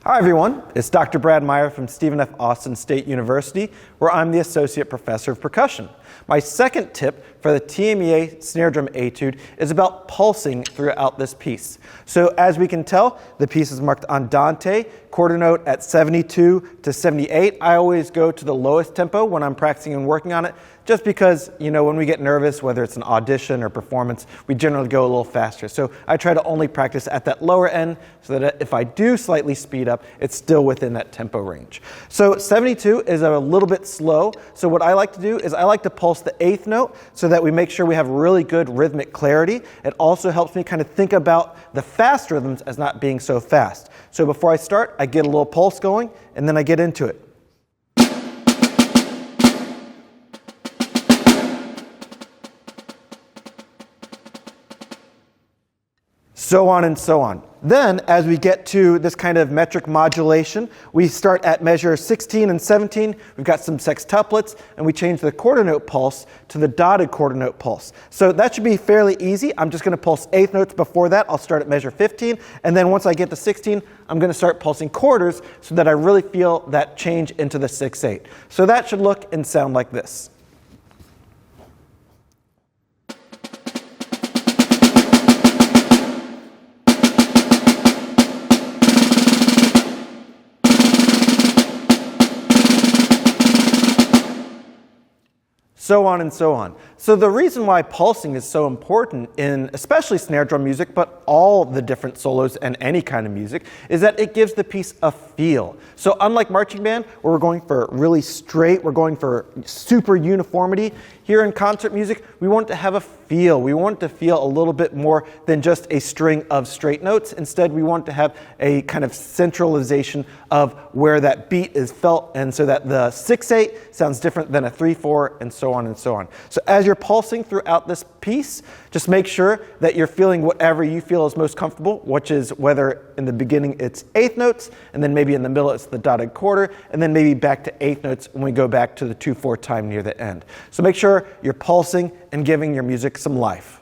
Hi everyone, it's Dr. Brad Meyer from Stephen F. Austin State University, where I'm the Associate Professor of Percussion. My second tip for the TMEA snare drum etude is about pulsing throughout this piece. So as we can tell, the piece is marked andante, quarter note at 72 to 78. I always go to the lowest tempo when I'm practicing and working on it, just because, you know, when we get nervous, whether it's an audition or performance, we generally go a little faster. So I try to only practice at that lower end so that if I do slightly speed up, it's still within that tempo range. So 72 is a little bit slow. So what I like to do is I like to pulse the eighth note so that we make sure we have really good rhythmic clarity. It also helps me kind of think about the fast rhythms as not being so fast. So before I start, I get a little pulse going and then I get into it. So on and so on. Then, as we get to this kind of metric modulation, we start at measure 16 and 17. We've got some sextuplets, and we change the quarter note pulse to the dotted quarter note pulse. So that should be fairly easy. I'm just going to pulse eighth notes before that. I'll start at measure 15, and then once I get to 16, I'm going to start pulsing quarters so that I really feel that change into the 6/8. So that should look and sound like this. So on and so on. So the reason why pulsing is so important in especially snare drum music, but all the different solos and any kind of music, is that it gives the piece a feel. So unlike marching band, where we're going for really straight, we're going for super uniformity, here in concert music, we want it to have a feel. We want it to feel a little bit more than just a string of straight notes. Instead, we want to have a kind of centralization of where that beat is felt, and so that the 6/8 sounds different than a 3/4, and so on and so on. So as you're pulsing throughout this piece, just make sure that you're feeling whatever you feel is most comfortable, which is whether in the beginning it's eighth notes, and then maybe in the middle it's the dotted quarter, and then maybe back to eighth notes when we go back to the 2/4 time near the end. So make sure you're pulsing and giving your music some life.